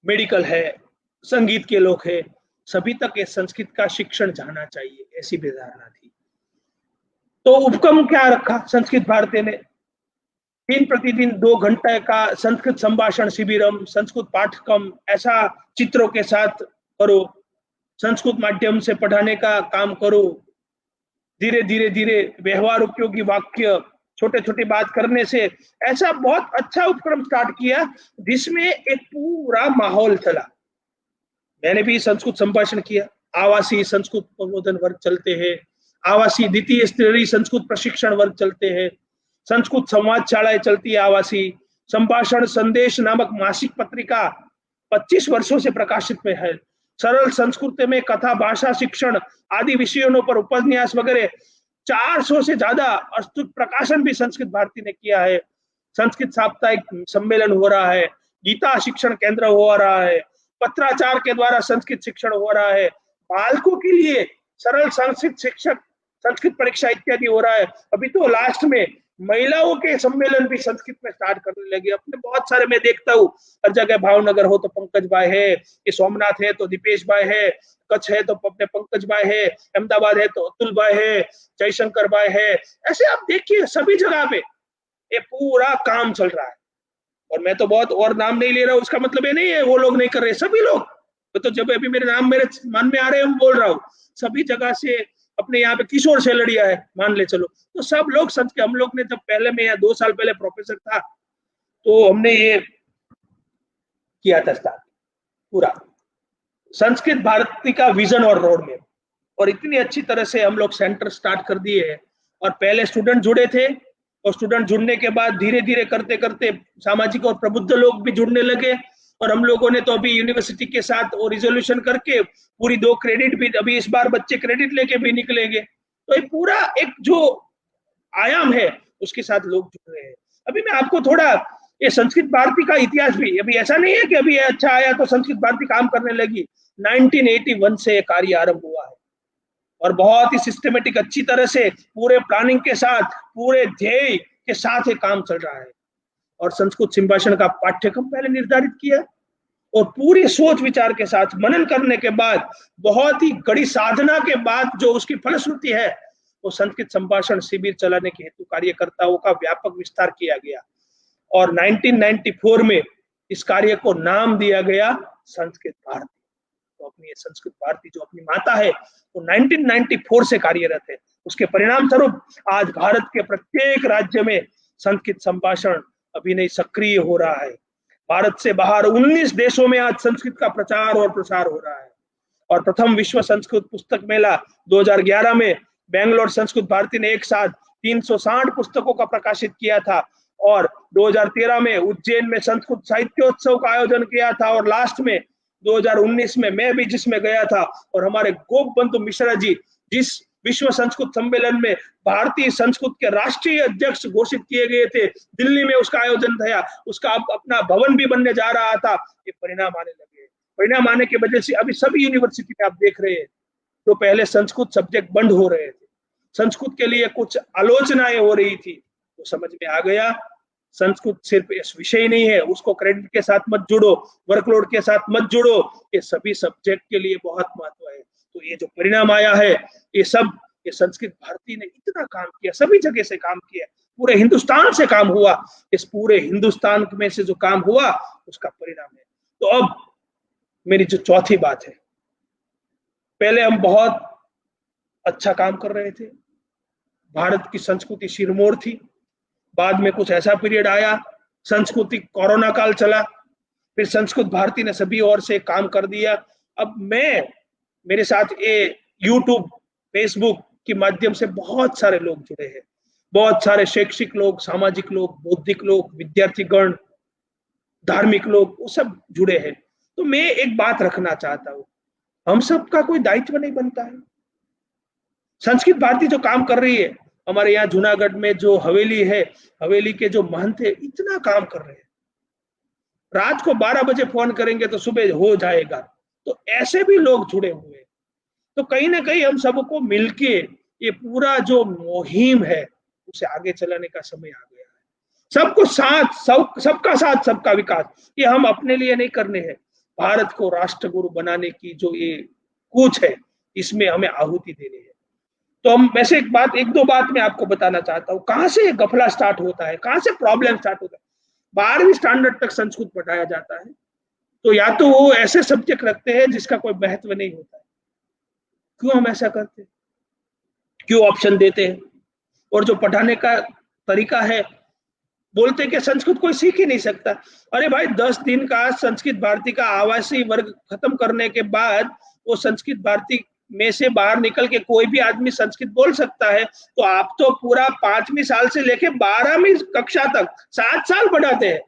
मेडिकल है, संगीत के लोग हैं, सभी तक ये संस्कृत का शिक्षण जाना चाहिए, ऐसी भी धारणा थी। तो उपक्रम क्या रखा संस्कृत भारती ने, 3 प्रतिदिन 2 घंटे का संस्कृत संभाषण शिविरम, संस्कृत पाठ्यक्रम, ऐसा चित्रों के साथ करो, संस्कृत माध्यम से पढ़ाने का काम करो। धीरे धीरे व्यवहार उपयोगी वाक्य, छोटे छोटे बात करने से, ऐसा बहुत अच्छा उपक्रम स्टार्ट किया जिसमें एक पूरा माहौल चला। मैंने भी संस्कृत संभाषण किया, आवासीय संस्कृत प्रबोधन वर्ग चलते हैं, आवासीय द्वितीय स्तरीय संस्कृत प्रशिक्षण वर्ग चलते हैं, संस्कृत संवाद शालाएं चलती है, आवासीय संभाषण संदेश नामक मासिक पत्रिका 25 वर्षों से प्रकाशित में है। सरल संस्कृत में कथा, भाषा शिक्षण आदि विषयों पर उपन्यास वगैरह 400 से ज्यादा अस्तुत प्रकाशन भी संस्कृत भारती ने किया है। संस्कृत साप्ताहिक सम्मेलन हो रहा है, गीता शिक्षण केंद्र हो रहा है, पत्राचार के द्वारा संस्कृत शिक्षण हो रहा है, बालकों के लिए सरल संस्कृत शिक्षक, संस्कृत परीक्षा इत्यादि हो रहा है। अभी तो लास्ट में महिलाओं के सम्मेलन भी संस्कृत में स्टार्ट करने लगे अपने। बहुत सारे मैं देखता हूँ, हर जगह भावनगर हो तो पंकज भाई है, ये सोमनाथ है तो दीपेश भाई है, कच्छ है तो अपने पंकज भाई है, अहमदाबाद है तो अतुल भाई है, जयशंकर भाई है। ऐसे आप देखिए सभी जगह पे ये पूरा काम चल रहा है। और मैं तो बहुत और नाम नहीं ले रहा हूँ, उसका मतलब ये नहीं है वो लोग नहीं कर रहे, सभी लोग। तो जब अभी मेरे नाम मेरे मन में आ रहे हैं मैं बोल रहा हूँ, सभी जगह से। अपने यहाँ पे किशोर सेलड़िया है मान ले चलो, तो सब लोग संस्कृत, हम लोग ने जब पहले में यहाँ 2 साल पहले प्रोफेसर था तो हमने ये किया था स्टार्ट पूरा संस्कृत भारती का विजन और रोड मैप, और इतनी अच्छी तरह से हम लोग सेंटर स्टार्ट कर दिए हैं। और पहले स्टूडेंट जुड़े थे, और स्टूडेंट जुड़ने के बाद धीरे धीरे करते करते सामाजिक और प्रबुद्ध लोग भी जुड़ने लगे। और हम लोगों ने तो अभी यूनिवर्सिटी के साथ और रिजोल्यूशन करके पूरी 2 क्रेडिट भी, अभी इस बार बच्चे क्रेडिट लेके भी निकलेंगे। तो ये पूरा एक जो आयाम है उसके साथ लोग जुड़ रहे हैं। अभी मैं आपको थोड़ा ये संस्कृत भारती का इतिहास भी, अभी ऐसा नहीं है कि अभी अच्छा आया तो संस्कृत भारती काम करने लगी। 1981 से कार्य आरंभ हुआ है, और बहुत ही सिस्टमेटिक अच्छी तरह से पूरे प्लानिंग के साथ, पूरे ध्येय के साथ ये काम चल रहा है। और संस्कृत संभाषण का पाठ्यक्रम पहले निर्धारित किया, और पूरी सोच विचार के साथ मनन करने के बाद, बहुत ही कड़ी साधना के बाद जो उसकी फलश्रुति है, वो संस्कृत संभाषण शिविर चलाने के हेतु कार्यकर्ताओं का व्यापक विस्तार किया गया। और 1994 में इस कार्य को नाम दिया गया संस्कृत भारती। तो अपनी ये संस्कृत भारती जो अपनी माता है वो 1994 से कार्यरत है। उसके परिणाम स्वरूप आज भारत के प्रत्येक राज्य में संस्कृत संभाषण अभिनय सक्रिय हो रहा है। भारत से बाहर 19 देशों में आज संस्कृत का प्रचार और प्रसार हो रहा है। और प्रथम विश्व संस्कृत पुस्तक मेला 2011 में बेंगलोर संस्कृत भारती ने एक साथ 360 पुस्तकों का प्रकाशित किया था। और 2013 में उज्जैन में संस्कृत साहित्योत्सव का आयोजन किया था। और लास्ट में 2019 में मैं भी जिसमें गया था, और हमारे गोप बंधु मिश्रा जी जिस विश्व संस्कृत सम्मेलन में भारतीय संस्कृत के राष्ट्रीय अध्यक्ष घोषित किए गए थे, दिल्ली में उसका आयोजन था, उसका अपना भवन भी बनने जा रहा था। ये परिणाम आने लगे। परिणाम आने की वजह से अभी सभी यूनिवर्सिटी में आप देख रहे हैं, तो पहले संस्कृत सब्जेक्ट बंद हो रहे थे, संस्कृत के लिए कुछ आलोचनाएं हो रही थी, तो समझ में आ गया संस्कृत सिर्फ इस विषय नहीं है, उसको क्रेडिट के साथ मत जुड़ो, वर्कलोड के साथ मत जुड़ो, ये सभी सब्जेक्ट के लिए बहुत महत्व है। तो ये जो परिणाम आया है, ये सब ये संस्कृत भारती ने इतना काम किया, सभी जगह से काम किया, पूरे हिंदुस्तान से काम हुआ। इस पूरे हिंदुस्तान में से जो काम हुआ उसका परिणाम है। तो अब मेरी जो चौथी बात है, पहले हम बहुत अच्छा काम कर रहे थे, भारत की संस्कृति सिरमौर थी। बाद में कुछ ऐसा पीरियड आया, संस्कृति कोरोना काल चला, फिर संस्कृत भारती ने सभी ओर से काम कर दिया। अब मेरे साथ ये यूट्यूब, फेसबुक के माध्यम से बहुत सारे लोग जुड़े हैं, बहुत सारे शैक्षिक लोग, सामाजिक लोग, बौद्धिक लोग, विद्यार्थीगण, धार्मिक लोग, वो सब जुड़े हैं। तो मैं एक बात रखना चाहता हूँ, हम सबका कोई दायित्व नहीं बनता है। संस्कृत भारती जो काम कर रही है, हमारे यहाँ जूनागढ़ में जो हवेली है, हवेली के जो महंत है इतना काम कर रहे हैं, रात को 12 बजे फोन करेंगे तो सुबह हो जाएगा। तो ऐसे भी लोग जुड़े हुए हैं। तो कहीं ना कहीं हम सबको मिलके ये पूरा जो मुहिम है उसे आगे चलाने का समय आ गया है। सबको साथ, सबका साथ सबका विकास, ये हम अपने लिए नहीं करने हैं, भारत को राष्ट्र गुरु बनाने की जो ये कूच है इसमें हमें आहुति देनी है। तो हम वैसे एक दो बात मैं आपको बताना चाहता हूँ, कहाँ से गफला स्टार्ट होता है, कहाँ से प्रॉब्लम स्टार्ट होता है। 12वीं स्टैंडर्ड तक संस्कृत पढ़ाया जाता है, तो या तो वो ऐसे सब्जेक्ट रखते हैं जिसका कोई महत्व नहीं होता है। क्यों हम ऐसा करते हैं, क्यों ऑप्शन देते हैं? और जो पढ़ाने का तरीका है, बोलते कि संस्कृत कोई सीख ही नहीं सकता। अरे भाई, 10 दिन का संस्कृत भारती का आवासीय वर्ग खत्म करने के बाद वो संस्कृत भारती में से बाहर निकल के कोई भी आदमी संस्कृत बोल सकता है। तो आप तो पूरा 5वीं साल से लेके 12वीं कक्षा तक 7 साल पढ़ाते हैं,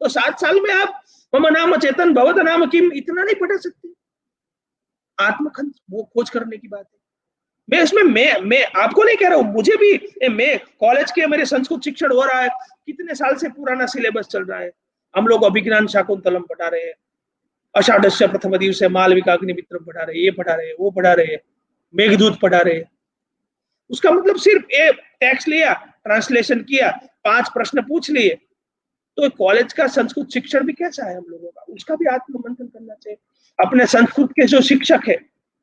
तो 7 साल में आप मम नाम चेतन भवत नाम किम इतना नहीं पढ़ा सकते। आत्मखंड वो खोज करने की बात है। मैं इसमें मैं आपको नहीं कह रहा हूँ, मुझे भी, मैं कॉलेज के मेरे संस्कृत शिक्षण हो रहा है, कितने साल से पुराना सिलेबस चल रहा है। हम लोग अभिज्ञान शाकुंतलम पढ़ा रहे हैं, अषाढ़स्य प्रथम दिवसे मालविका अग्निमित्रम पढ़ा रहे हैं, ये पढ़ा रहे हैं, वो पढ़ा रहे हैं। मेघदूत पढ़ा रहे हैं। उसका मतलब सिर्फ एक टेक्स्ट लिया, ट्रांसलेशन किया, 5 प्रश्न पूछ लिए। तो कॉलेज का संस्कृत शिक्षण भी कैसा है हम लोगों का, उसका भी आत्ममंथन करना चाहिए। अपने संस्कृत के जो शिक्षक है,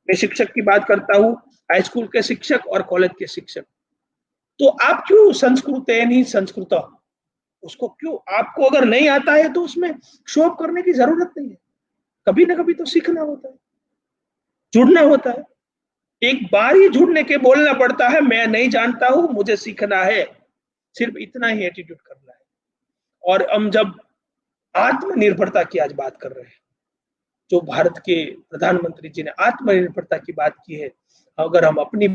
मैं शिक्षक की बात करता हूँ, हाई स्कूल के शिक्षक और कॉलेज के शिक्षक, तो आप क्यों संस्कृत है नहीं संस्कृत, उसको क्यों, आपको अगर नहीं आता है तो उसमें शो ऑफ करने की जरूरत नहीं है। कभी ना कभी तो सीखना होता है, जुड़ना होता है। एक बार ही जुड़ने के बोलना पड़ता है, मैं नहीं जानता हूं, मुझे सीखना है, सिर्फ इतना ही एटीट्यूड करना है। और हम जब आत्मनिर्भरता की आज बात कर रहे हैं, जो भारत के प्रधानमंत्री जी ने आत्मनिर्भरता की बात की है, अगर हम अपनी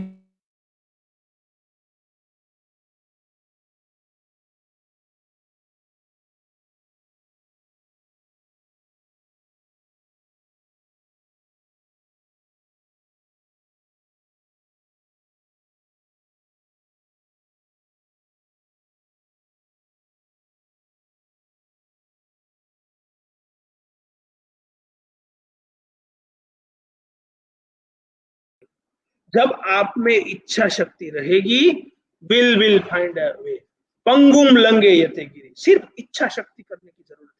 जब आप में इच्छा शक्ति रहेगी, विल फाइंड अ वे, पंगुम लंगे यते गिरी, सिर्फ इच्छा शक्ति करने की जरूरत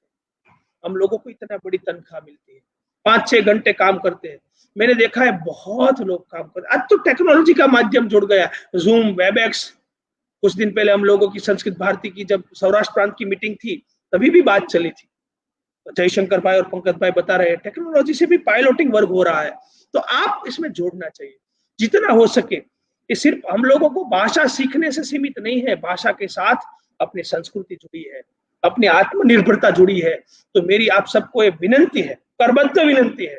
है। हम लोगों को इतना बड़ी तनख्वाह मिलती है, 5-6 घंटे काम करते हैं। मैंने देखा है बहुत लोग काम करते हैं। आज तो टेक्नोलॉजी का माध्यम जुड़ गया, जूम, वेबएक्स। कुछ दिन पहले हम लोगों की संस्कृत भारती की जब सौराष्ट्र प्रांत की मीटिंग थी, तभी भी बात चली थी। जयशंकर भाई और पंकज भाई बता रहे हैं, टेक्नोलॉजी से भी पायलटिंग वर्क हो रहा है। तो आप इसमें जोड़ना चाहिए जितना हो सके। ये सिर्फ हम लोगों को भाषा सीखने से सीमित नहीं है, भाषा के साथ अपनी संस्कृति जुड़ी है, अपनी आत्मनिर्भरता जुड़ी है। तो मेरी आप सबको ये विनंती है, करबद्ध विनंती है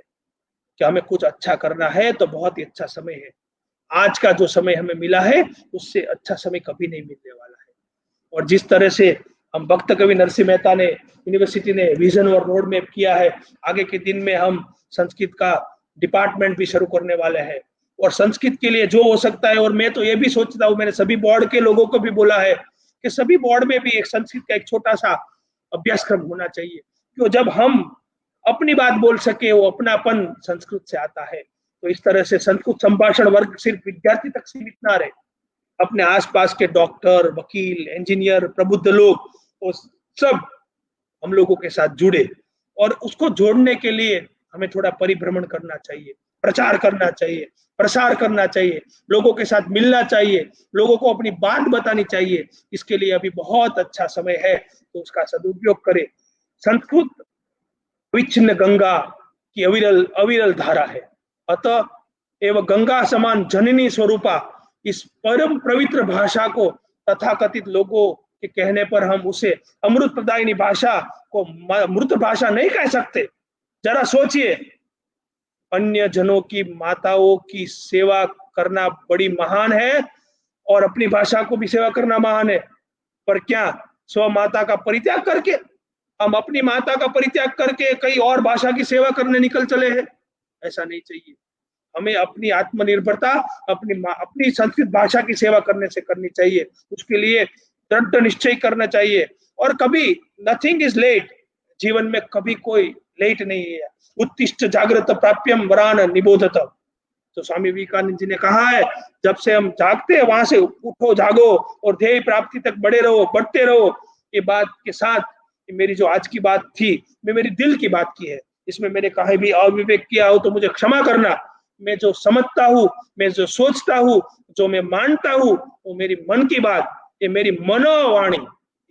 कि हमें कुछ अच्छा करना है तो बहुत ही अच्छा समय है। आज का जो समय हमें मिला है, उससे अच्छा समय कभी नहीं मिलने वाला है। और जिस तरह से हम भक्त कवि नरसिंह मेहता ने, यूनिवर्सिटी ने विजन और रोड मैप किया है, आगे के दिन में हम संस्कृत का डिपार्टमेंट भी शुरू करने वाले हैं। और संस्कृत के लिए जो हो सकता है, और मैं तो ये भी सोचता हूँ, मैंने सभी बोर्ड के लोगों को भी बोला है कि सभी बोर्ड में भी एक संस्कृत का एक छोटा सा अभ्यासक्रम होना चाहिए, क्यों जब हम अपनी बात बोल सके, वो अपनापन संस्कृत से आता है। तो इस तरह से संस्कृत संभाषण वर्ग सिर्फ विद्यार्थी तक सीमित ना रहे, अपने आसपास के डॉक्टर, वकील, इंजीनियर, प्रबुद्ध लोग, वो सब हम लोगों के साथ जुड़े। और उसको जोड़ने के लिए हमें थोड़ा परिभ्रमण करना चाहिए, प्रचार करना चाहिए, प्रसार करना चाहिए, लोगों के साथ मिलना चाहिए, लोगों को अपनी बात बतानी चाहिए। इसके लिए अभी बहुत अच्छा समय है, तो उसका सदुपयोग करें। संस्कृत विच्छिन्न गंगा की अविरल अविरल धारा है, अतः एवं गंगा समान जननी स्वरूपा इस परम पवित्र भाषा को तथाकथित लोगों के कहने पर हम उसे अमृत प्रदायिनी भाषा को मृत भाषा नहीं कह सकते। जरा सोचिए, अन्य जनों की माताओं की सेवा करना बड़ी महान है और अपनी भाषा को भी सेवा करना महान है, पर क्या स्व माता का परित्याग करके हम अपनी माता का परित्याग करके कई और भाषा की सेवा करने निकल चले हैं? ऐसा नहीं चाहिए। हमें अपनी आत्मनिर्भरता, अपनी संस्कृत भाषा की सेवा करने से करनी चाहिए। उसके लिए दृढ़ निश्चय करना चाहिए। और कभी नथिंग इज लेट, जीवन में कभी कोई लेट नहीं है। उत्तिष्ठ जागृत प्राप्यम वरान निबोधत, तो स्वामी विवेकानंद जी ने कहा है, जब से हम जागते हैं वहां से उठो, जागो और ध्येय प्राप्ति तक बढ़े रहो, बढ़ते रहो। ये बात के साथ मेरी जो आज की बात थी, मैं मेरी दिल की बात की है। इसमें मैंने कहीं भी अविवेक किया हो तो मुझे क्षमा करना। मैं जो समझता हूँ, मैं जो सोचता हूँ, जो मैं मानता हूँ, वो मेरी मन की बात, ये मेरी मनोवाणी,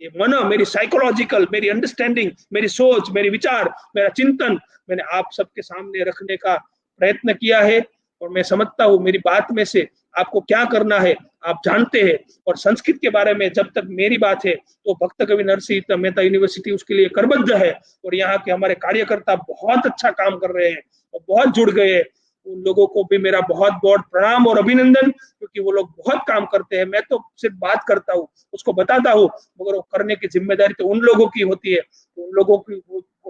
ये मनो, मेरी साइकोलॉजिकल, मेरी अंडरस्टैंडिंग, मेरी सोच, मेरी विचार, मेरा चिंतन मैंने आप सबके सामने रखने का प्रयत्न किया है। और मैं समझता हूँ मेरी बात में से आपको क्या करना है आप जानते हैं। और संस्कृत के बारे में जब तक मेरी बात है तो भक्त कवि नरसिंह मेहता यूनिवर्सिटी उसके लिए करबद्ध है। और यहाँ के हमारे कार्यकर्ता बहुत अच्छा काम कर रहे हैं और बहुत जुड़ गए हैं। उन लोगों को भी मेरा बहुत बहुत प्रणाम और अभिनंदन, क्योंकि वो लोग बहुत काम करते हैं। मैं तो सिर्फ बात करता हूँ, उसको बताता हूँ, मगर वो करने की जिम्मेदारी तो उन लोगों की होती है। उन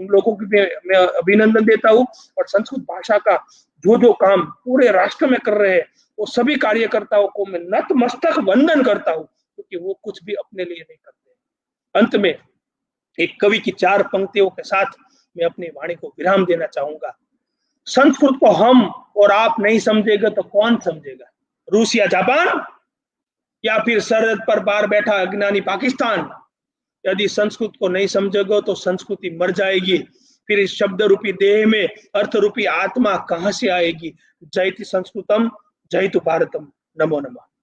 लोगों की मैं अभिनंदन देता हूँ। और संस्कृत भाषा का जो काम पूरे राष्ट्र में कर रहे हैं, वो सभी कार्यकर्ताओं को मैं नतमस्तक वंदन करता हूँ, क्योंकि वो कुछ भी अपने लिए नहीं करते। अंत में एक कवि की 4 पंक्तियों के साथ मैं अपनी वाणी को विराम देना चाहूंगा। संस्कृत को हम और आप नहीं समझेगा तो कौन समझेगा? रूस या जापान, या फिर सरहद पर बाहर बैठा अज्ञानी पाकिस्तान? यदि संस्कृत को नहीं समझोगे तो संस्कृति मर जाएगी। फिर इस शब्द रूपी देह में अर्थ रूपी आत्मा कहां से आएगी? जयति संस्कृतम, जयतु भारतम। नमो नमः।